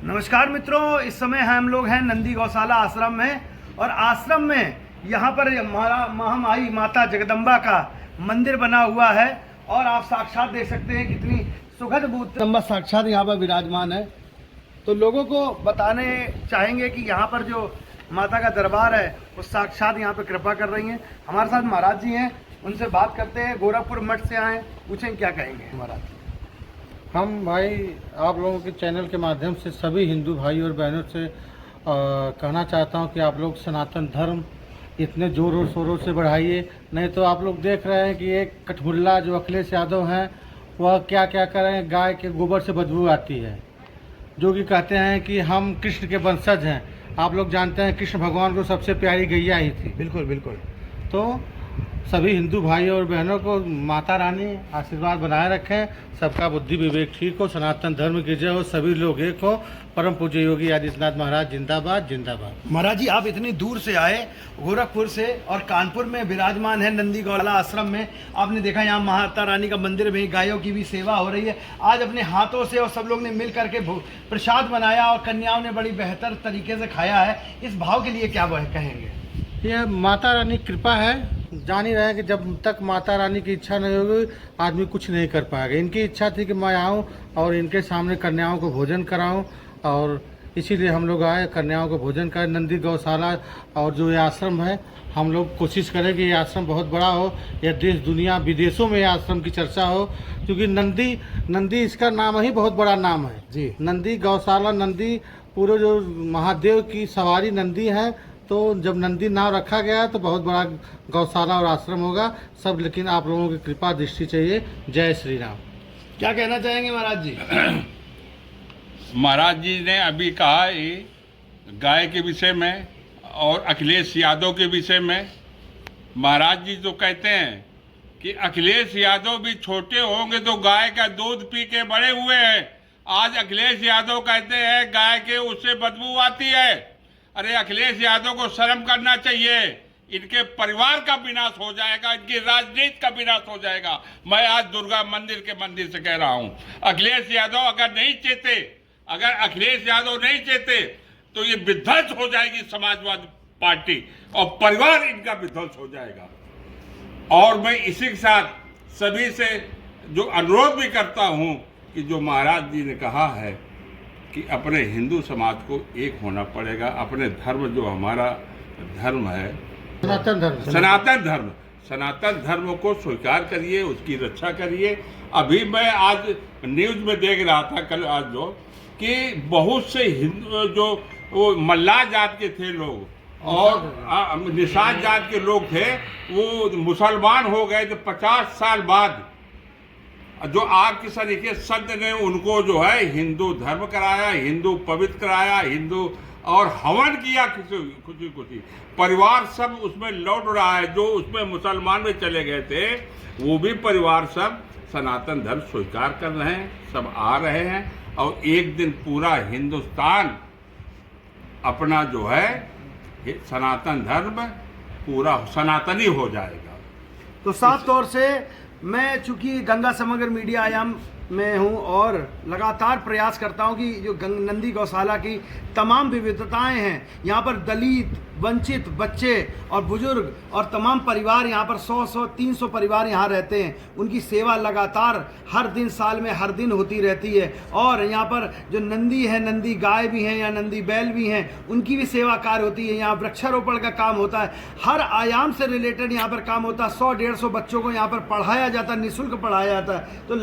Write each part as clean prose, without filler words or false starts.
नमस्कार मित्रों, इस समय हम लोग हैं नंदी गौशाला आश्रम में। और आश्रम में यहाँ पर महामाई माता जगदम्बा का मंदिर बना हुआ है और आप साक्षात देख सकते हैं कितनी सुखद जगदम्बा साक्षात यहाँ पर विराजमान है। तो लोगों को बताने चाहेंगे कि यहाँ पर जो माता का दरबार है वो साक्षात यहाँ पर कृपा कर रही हैं। हमारे साथ महाराज जी हैं, उनसे बात करते हैं। गोरखपुर मठ से आए, पूछें क्या कहेंगे महाराज। हम भाई आप लोगों के चैनल के माध्यम से सभी हिंदू भाई और बहनों से कहना चाहता हूं कि आप लोग सनातन धर्म इतने जोर और शोरों से बढ़ाइए। नहीं तो आप लोग देख रहे हैं कि एक कठमुल्ला जो अखिलेश यादव हैं वह क्या क्या कर रहे हैं। गाय के गोबर से बदबू आती है, जो कि कहते हैं कि हम कृष्ण के वंशज हैं। आप लोग जानते हैं कृष्ण भगवान को सबसे प्यारी गैया ही थी। बिल्कुल बिल्कुल। तो सभी हिंदू भाई और बहनों को माता रानी आशीर्वाद बनाए रखें, सबका बुद्धि विवेक ठीक हो, सनातन धर्म की जय हो, सभी लोग एक हो। परम पूज्य योगी आदित्यनाथ महाराज जिंदाबाद जिंदाबाद। महाराज जी, आप इतनी दूर से आए गोरखपुर से और कानपुर में विराजमान है नंदी गौशाला आश्रम में। आपने देखा यहाँ माता रानी का मंदिर में गायों की भी सेवा हो रही है। आज अपने हाथों से और सब लोग ने मिल करके प्रसाद बनाया और कन्याओं ने बड़ी बेहतर तरीके से खाया है। इस भाव के लिए क्या कहेंगे? यह माता रानी कृपा है। जान ही रहे हैं कि जब तक माता रानी की इच्छा नहीं होगी आदमी कुछ नहीं कर पाएगा। इनकी इच्छा थी कि मैं आऊँ और इनके सामने कन्याओं को भोजन कराऊं, और इसीलिए हम लोग आए, कन्याओं को भोजन करें। नंदी गौशाला और जो ये आश्रम है, हम लोग कोशिश करें कि ये आश्रम बहुत बड़ा हो, यह देश दुनिया विदेशों में ये आश्रम की चर्चा हो, क्योंकि नंदी इसका नाम ही बहुत बड़ा नाम है जी। नंदी गौशाला, नंदी पूरे जो महादेव की सवारी नंदी है, तो जब नंदी नाम रखा गया तो बहुत बड़ा गौशाला और आश्रम होगा सब। लेकिन आप लोगों की कृपा दृष्टि चाहिए। जय श्री राम। क्या कहना चाहेंगे महाराज जी? महाराज जी ने अभी कहा गाय के विषय में और अखिलेश यादव के विषय में। महाराज जी तो कहते हैं कि अखिलेश यादव भी छोटे होंगे तो गाय का दूध पी के बड़े हुए हैं। आज अखिलेश यादव कहते हैं गाय के उससे बदबू आती है। अरे अखिलेश यादव को शर्म करना चाहिए। इनके परिवार का विनाश हो जाएगा, इनकी राजनीति का विनाश हो जाएगा। मैं आज दुर्गा मंदिर से कह रहा हूं, अखिलेश यादव अगर अखिलेश यादव नहीं चेते तो ये विध्वंस हो जाएगी समाजवादी पार्टी और परिवार इनका विध्वंस हो जाएगा। और मैं इसी के साथ सभी से जो अनुरोध भी करता हूं कि जो महाराज जी ने कहा है कि अपने हिंदू समाज को एक होना पड़ेगा। अपने धर्म, जो हमारा धर्म है सनातन धर्म को स्वीकार करिए, उसकी रक्षा करिए। अभी मैं आज न्यूज में देख रहा था कल आज जो कि बहुत से हिंदू जो वो मल्लाह जात के थे लोग और निषाद जात के लोग थे, वो मुसलमान हो गए। तो 50 साल बाद जो आपके सरीके संत ने उनको जो है हिंदू धर्म कराया, हिंदू पवित्र कराया, हिंदू और हवन किया खुशी परिवार सब उसमें लौट रहा है। जो उसमें मुसलमान में चले गए थे वो भी परिवार सब सनातन धर्म स्वीकार कर रहे हैं, सब आ रहे हैं। और एक दिन पूरा हिंदुस्तान अपना जो है सनातन धर्म पूरा सनातनी हो जाएगा। तो साफ तौर से मैं चूंकि गंगा समग्र मीडिया आयाम में हूं और लगातार प्रयास करता हूं कि जो नंदी गौशाला की तमाम विविधताएं हैं, यहाँ पर दलित, वंचित बच्चे और बुजुर्ग और तमाम परिवार यहाँ पर 100-300 परिवार यहाँ रहते हैं। उनकी सेवा लगातार हर दिन, साल में हर दिन होती रहती है। और यहाँ पर जो नंदी है, नंदी गाय भी हैं या नंदी बैल भी हैं, उनकी भी सेवा कार्य होती है। यहाँ वृक्षारोपण का काम होता है, हर आयाम से रिलेटेड यहाँ पर काम होता है। 100-150 बच्चों को यहाँ पर पढ़ाया जाता है, निःशुल्क पढ़ाया जाता है। तो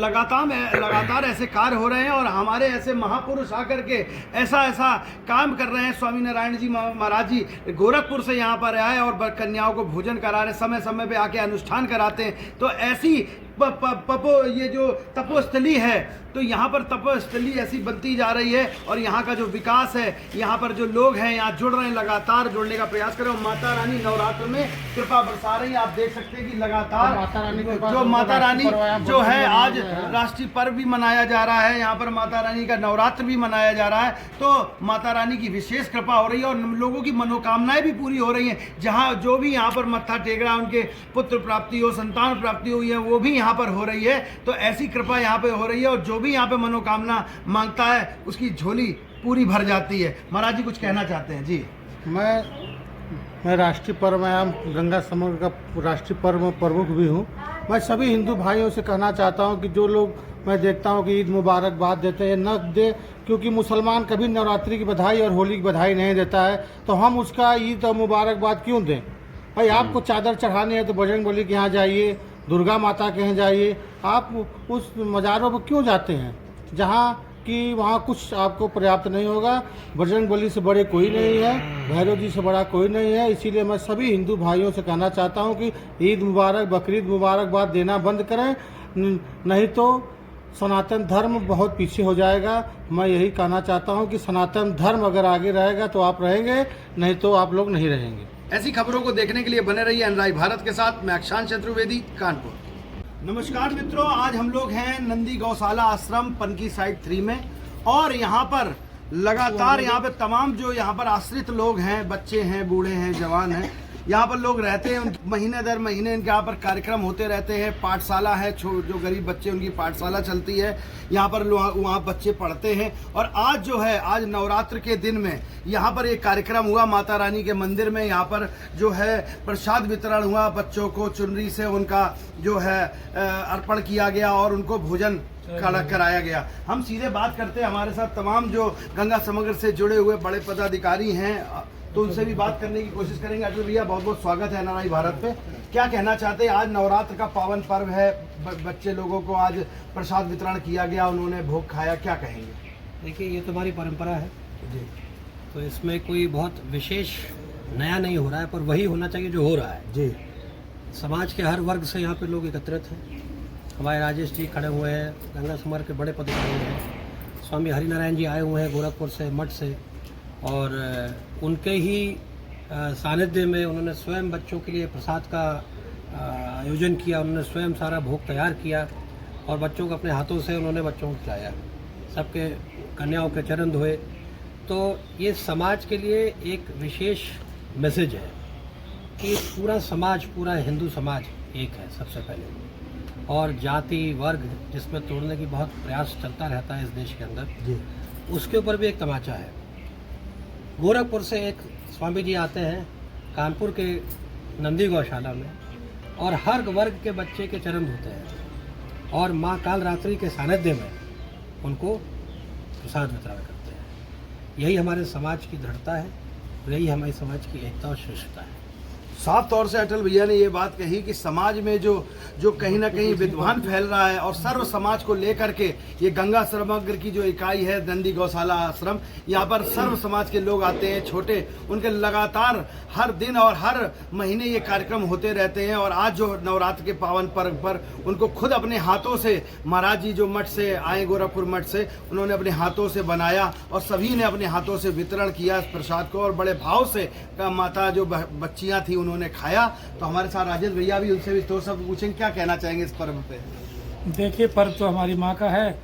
लगातार ऐसे कार्य हो रहे हैं और हमारे ऐसे महापुरुष आकर के ऐसा काम कर रहे हैं। स्वामी नारायण जी महाराज जी गोरखपुर से यहाँ पर आए और कन्याओं को भोजन करा रहे, समय समय पे आके अनुष्ठान कराते हैं। तो ऐसी ये जो तपोस्थली है, तो यहाँ पर तपोस्थली ऐसी बनती जा रही है और यहाँ का जो विकास है, यहाँ पर जो लोग हैं यहाँ जुड़ रहे हैं, लगातार जुड़ने का प्रयास कर रहे हैं। माता रानी नवरात्र में कृपा बरसा रही है। आप देख सकते हैं कि लगातार जो माता रानी जो है, आज राष्ट्रीय पर्व भी मनाया जा रहा है, यहाँ पर माता रानी का नवरात्र भी मनाया जा रहा है। तो माता रानी की विशेष कृपा हो रही है और लोगों की मनोकामनाएं भी पूरी हो रही हैं। जहाँ जो भी यहाँ पर मत्था टेक रहा है, उनके पुत्र प्राप्ति हो, संतान प्राप्ति हुई है, वो भी यहाँ यहाँ पर हो रही है। तो ऐसी कृपा यहाँ पे हो रही है और जो भी यहाँ पे मनोकामना मांगता है उसकी झोली पूरी भर जाती है। महाराज जी कुछ कहना चाहते हैं जी? मैं राष्ट्रीय पर्व आयाम गंगा समग्र का राष्ट्रीय पर्व प्रमुख भी हूँ। मैं सभी हिंदू भाइयों से कहना चाहता हूँ कि जो लोग मैं देखता हूँ कि ईद मुबारकबाद देते हैं न दे, क्योंकि मुसलमान कभी नवरात्रि की बधाई और होली की बधाई नहीं देता है, तो हम उसका ईद और मुबारकबाद क्यों दें? भाई आपको चादर चढ़ानी है तो बजरंगबली के यहाँ जाइए, दुर्गा माता के यहाँ जाइए, आप उस मज़ारों पर क्यों जाते हैं जहाँ कि वहाँ कुछ आपको पर्याप्त नहीं होगा? बजरंगबली से बड़े कोई नहीं है, भैरव जी से बड़ा कोई नहीं है। इसीलिए मैं सभी हिंदू भाइयों से कहना चाहता हूँ कि ईद मुबारक, बकरीद मुबारकबाद देना बंद करें, नहीं तो सनातन धर्म बहुत पीछे हो जाएगा। मैं यही कहना चाहता हूँ कि सनातन धर्म अगर आगे रहेगा तो आप रहेंगे, नहीं तो आप लोग नहीं रहेंगे। ऐसी खबरों को देखने के लिए बने रहिए एनआरआई भारत के साथ। मैं अक्षांश चतुर्वेदी, कानपुर। नमस्कार मित्रों, आज हम लोग हैं नंदी गौशाला आश्रम पनकी साइड 3 में और यहाँ पर लगातार यहाँ पे तमाम जो यहाँ पर आश्रित लोग हैं, बच्चे हैं, बूढ़े हैं, जवान हैं, यहाँ पर लोग रहते हैं। महीने दर महीने इनके यहाँ पर कार्यक्रम होते रहते हैं। पाठशाला है, जो गरीब बच्चे उनकी पाठशाला चलती है, यहाँ पर वहाँ बच्चे पढ़ते हैं। और आज जो है, आज नवरात्र के दिन में यहाँ पर एक कार्यक्रम हुआ माता रानी के मंदिर में। यहाँ पर जो है प्रसाद वितरण हुआ, बच्चों को चुनरी से उनका जो है अर्पण किया गया और उनको भोजन कराया गया। हम सीधे बात करते हैं, हमारे साथ तमाम जो गंगा समग्र से जुड़े हुए बड़े पदाधिकारी हैं, तो उनसे भी बात करने की कोशिश करेंगे। अटल भैया बहुत बहुत स्वागत है एनआरआई भारत पे। क्या कहना चाहते हैं? आज नवरात्र का पावन पर्व है, बच्चे लोगों को आज प्रसाद वितरण किया गया, उन्होंने भोग खाया, क्या कहेंगे? देखिए, ये तो हमारी परंपरा है जी, तो इसमें कोई बहुत विशेष नया नहीं हो रहा है, पर वही होना चाहिए जो हो रहा है जी। समाज के हर वर्ग से यहाँ पे लोग एकत्रित हैं। हमारे राजेश जी खड़े हुए हैं, गंगा समर के बड़े पदाधिकारी हैं, स्वामी हरिनारायण जी आए हुए हैं गोरखपुर से, मठ से, और उनके ही सानिध्य में उन्होंने स्वयं बच्चों के लिए प्रसाद का आयोजन किया। उन्होंने स्वयं सारा भोग तैयार किया और बच्चों को अपने हाथों से उन्होंने बच्चों को खिलाया, सबके कन्याओं के चरण धोए। तो ये समाज के लिए एक विशेष मैसेज है कि पूरा समाज, पूरा हिंदू समाज एक है सबसे पहले, और जाति वर्ग जिसमें तोड़ने की बहुत प्रयास चलता रहता है इस देश के अंदर जी, उसके ऊपर भी एक तमाचा है। गोरखपुर से एक स्वामी जी आते हैं कानपुर के नंदी गौशाला में और हर वर्ग के बच्चे के चरण धोते हैं और माँ कालरात्रि के सानिध्य में उनको प्रसाद वितरण करते हैं। यही हमारे समाज की दृढ़ता है, यही हमारे समाज की एकता और श्रेष्ठता है। साफ तौर से अटल भैया ने ये बात कही कि समाज में जो कहीं ना कहीं विद्वान फैल रहा है और सर्व समाज को लेकर के ये गंगा समग्र की जो इकाई है नंदी गौशाला आश्रम, यहाँ पर सर्व समाज के लोग आते हैं, छोटे, उनके लगातार हर दिन और हर महीने ये कार्यक्रम होते रहते हैं। और आज जो नवरात्र के पावन पर्व पर उनको खुद अपने हाथों से महाराज जी जो मठ से आए, गोरखपुर मठ से, उन्होंने अपने हाथों से बनाया और सभी ने अपने हाथों से वितरण किया इस प्रसाद को और बड़े भाव से माता जो बच्चियाँ थी उन्होंने खाया। तो हमारे साथ राजेश भैया भी, उनसे भी तो सब पूछेंगे क्या कहना चाहेंगे इस पर्व पे। देखिए, पर्व तो हमारी माँ का है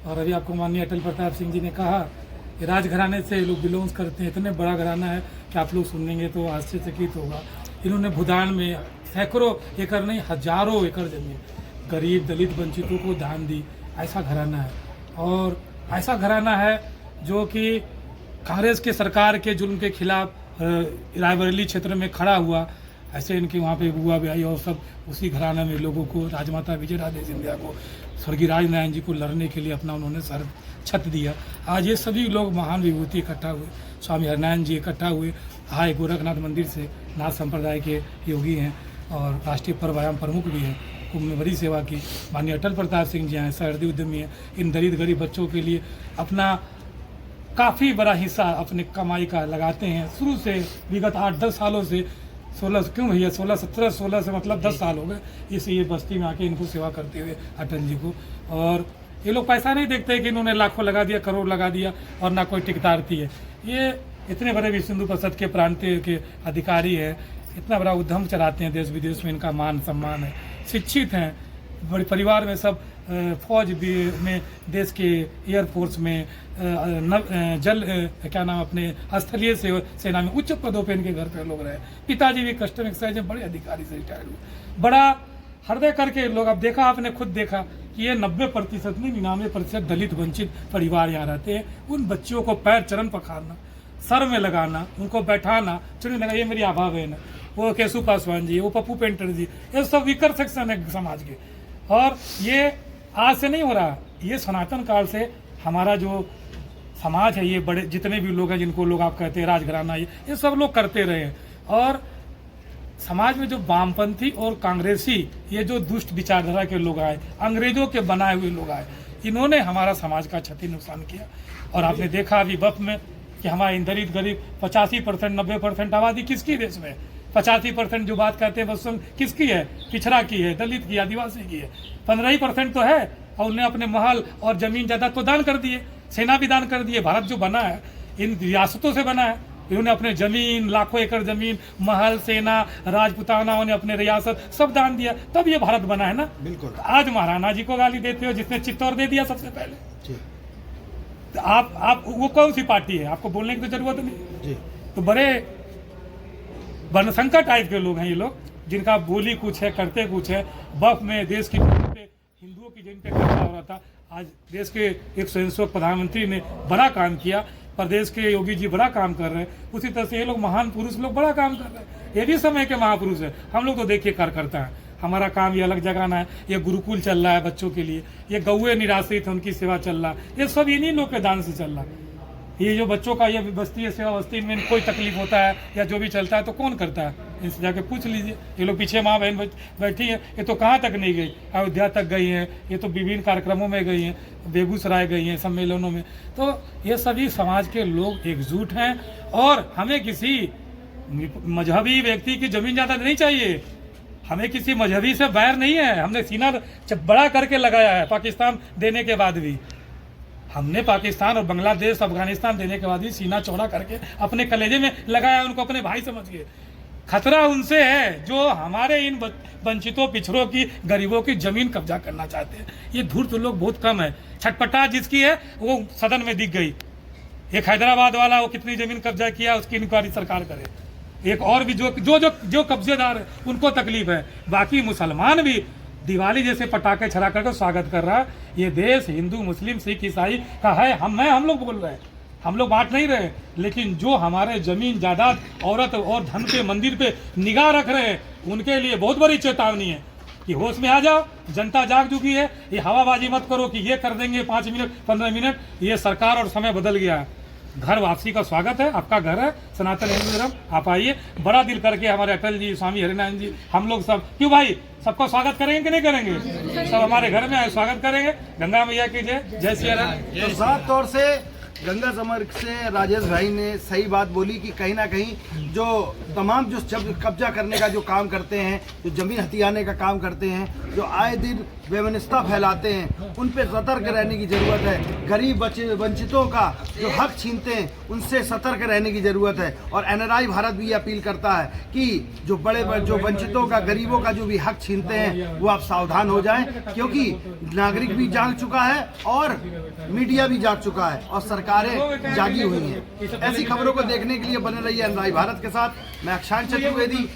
और अभी आपको माननीय अटल प्रताप सिंह जी ने कहा कि राजघराने से लोग बिलोंग्स करते हैं, इतने बड़ा घराना है कि आप लोग सुनेंगे तो आश्चर्यचकित होगा। इन्होंने भूदान में सैकड़ों एकड़ नहीं, हजारों एकड़ जमीन गरीब दलित वंचितों को दान दी। ऐसा घराना है और ऐसा घराना है जो कि कांग्रेस के सरकार के जुल्म के खिलाफ रायबरेली क्षेत्र में खड़ा हुआ। ऐसे इनके वहाँ पे बुआ ब्याई और सब उसी घराना में लोगों को, राजमाता विजय राजे सिंधिया को, स्वर्गीय राजनारायण जी को लड़ने के लिए अपना उन्होंने सर छत दिया। आज ये सभी लोग महान विभूति इकट्ठा हुए, स्वामी हरिनारायण जी इकट्ठा हुए, आए गोरखनाथ मंदिर से, नाथ संप्रदाय के योगी हैं और राष्ट्रीय पर्व आयाम प्रमुख भी हैं, कुंभ में बड़ी सेवा की। माननीय अटल प्रताप सिंह जी हैं, सहृदय उद्यमी हैं, इन दलित गरीब बच्चों के लिए अपना काफ़ी बड़ा हिस्सा अपने कमाई का लगाते हैं। शुरू से विगत 8-10 सालों से 16 क्यों भैया 16 से मतलब 10 साल हो गए इस ये बस्ती में आके इनको सेवा करते हुए अटल जी को। और ये लोग पैसा नहीं देखते कि इन्होंने लाखों लगा दिया, करोड़ लगा दिया और ना कोई टिकटारती है। ये इतने बड़े विश्व हिंदू परिषद के प्रांतीय के अधिकारी हैं, इतना बड़ा उद्यम चलाते हैं, देश विदेश में इनका मान सम्मान है, शिक्षित हैं, बड़े परिवार में सब फौज भी में, देश के एयरफोर्स में, जल क्या नाम अपने स्थलीय सेना में उच्च पदों पे इनके घर पे लोग रहे। पिताजी भी कस्टम एक्साइज में बड़े अधिकारी से रिटायर्ड हुए। बड़ा हृदय करके लोग, अब देखा आपने खुद देखा कि ये 90% नहीं 99% दलित वंचित परिवार यहाँ रहते हैं। उन बच्चियों को पैर चरण पखारना, सर में लगाना, उनको बैठाना, चुनी लगा, ये मेरी आभा बहन है, वो केशु पासवान जी, वो पप्पू पेंटर जी, ये सब वीकर सेक्शन है समाज के। और ये आज से नहीं हो रहा, ये सनातन काल से हमारा जो समाज है, ये बड़े जितने भी लोग हैं जिनको लोग आप कहते हैं राजघराना, ये सब लोग करते रहे हैं। और समाज में जो वामपंथी और कांग्रेसी, ये जो दुष्ट विचारधारा के लोग आए, अंग्रेजों के बनाए हुए लोग आए, इन्होंने हमारा समाज का क्षति नुकसान किया। और आपने देखा अभी वक्त में कि हमारे दलित गरीब 85% 90% आबादी किसकी देश में, 85% जो बात करते हैं बस किसकी है, पिछड़ा की है, दलित की, आदिवासी की है। 15% तो है, और उन्हें अपने महल और जमीन जायदाद तो दान कर दिए, सेना भी दान कर दिए। भारत जो बना है इन रियासतों से बना है, इन्होंने अपने जमीन, लाखों एकड़ जमीन, महल, सेना, राजपुतानाओं ने अपने रियासत सब दान दिया, तब ये भारत बना है ना। बिल्कुल। आज महाराणा जी को गाली देते हो जिसने चित्तौड़ दे दिया सबसे पहले। तो आप वो कौन सी पार्टी है, आपको बोलने की तो जरूरत नहीं जी। तो बड़े बनशंकर टाइप के लोग हैं ये लोग, जिनका बोली कुछ है, करते कुछ है। वक्त में देश की हिंदुओं की जिन पे कब्जा हो रहा था, आज देश के 161 प्रधानमंत्री ने बड़ा काम किया, प्रदेश के योगी जी बड़ा काम कर रहे हैं। उसी तरह से ये लोग महान पुरुष लोग बड़ा काम कर रहे हैं, ये भी समय के महापुरुष है। हम लोग तो देखिए कार्यकर्ता है, हमारा काम ये अलग जगह है। ये गुरुकुल चल रहा है बच्चों के लिए, ये गौए निराश्रित है उनकी सेवा चल रहा है, ये सब इन्हीं लोग के दान से चल रहा है। ये जो बच्चों का ये बस्ती है, सेवा बस्ती में कोई तकलीफ होता है या जो भी चलता है तो कौन करता है, इनसे जाके पूछ लीजिए। ये लोग पीछे माँ बहन बैठी है, ये तो कहाँ तक नहीं गई, अयोध्या तक गई हैं, ये तो विभिन्न कार्यक्रमों में गई हैं, बेगूसराय गई हैं, सम्मेलनों में। तो ये सभी समाज के लोग एकजुट हैं और हमें किसी मजहबी व्यक्ति की जमीन जायदाद नहीं चाहिए, हमें किसी मजहबी से बैर नहीं है। हमने सीना बड़ा करके लगाया है, पाकिस्तान देने के बाद भी हमने पाकिस्तान और बांग्लादेश, अफगानिस्तान देने के बाद भी सीना चौड़ा करके अपने कलेजे में लगाया, उनको अपने भाई समझ के। खतरा उनसे है जो हमारे इन वंचितों, पिछड़ों की, गरीबों की जमीन कब्जा करना चाहते हैं। ये धूर्त लोग बहुत कम है। छटपटा जिसकी है वो सदन में दिख गई। एक हैदराबाद वाला, वो कितनी जमीन कब्जा किया उसकी इंक्वायरी सरकार करे। एक और भी जो कब्जेदार है उनको तकलीफ है। बाकी मुसलमान भी दिवाली जैसे पटाखे छड़ा करके स्वागत कर रहा है। ये देश हिंदू, मुस्लिम, सिख, ईसाई का है। हम लोग बोल रहे हैं, हम लोग बांट नहीं रहे, लेकिन जो हमारे जमीन जायदाद, औरत और धन पे, मंदिर पे निगाह रख रहे हैं, उनके लिए बहुत बड़ी चेतावनी है कि होश में आ जाओ। जनता जाग चुकी है। ये हवाबाजी मत करो कि ये कर देंगे 5 मिनट 15 मिनट। ये सरकार और समय बदल गया है। घर वापसी का स्वागत है, आपका घर है, सनातन हिंदू धर्म। आप आइए, बड़ा दिल करके हमारे अटल जी, स्वामी हरिनारायण जी, हम लोग सब, क्यों भाई, सबको स्वागत करेंगे कि नहीं करेंगे? सब हमारे घर में आए, स्वागत करेंगे। गंगा मैया की जय, जय सिया राम। तो साफ तौर से गंगा समर से राजेश भाई ने सही बात बोली कि कहीं ना कहीं जो तमाम जो कब्जा करने का जो काम करते हैं, जो जमीन हथियाने का काम करते हैं, जो आए दिन बेमनस्ता फैलाते हैं, उन पे सतर्क रहने की ज़रूरत है। गरीब वंचितों का जो हक छीनते हैं, उनसे सतर्क रहने की ज़रूरत है। और NRI भारत भी अपील करता है कि जो जो वंचितों का, गरीबों का जो भी हक छीनते हैं, वो आप सावधान हो जाएं, क्योंकि नागरिक भी जाग चुका है और मीडिया भी जाग चुका है और सरकारें जागी हुई हैं। ऐसी खबरों को देखने के लिए बने रहिए NRI भारत के साथ। मैं अक्षांश चतुर्वेदी।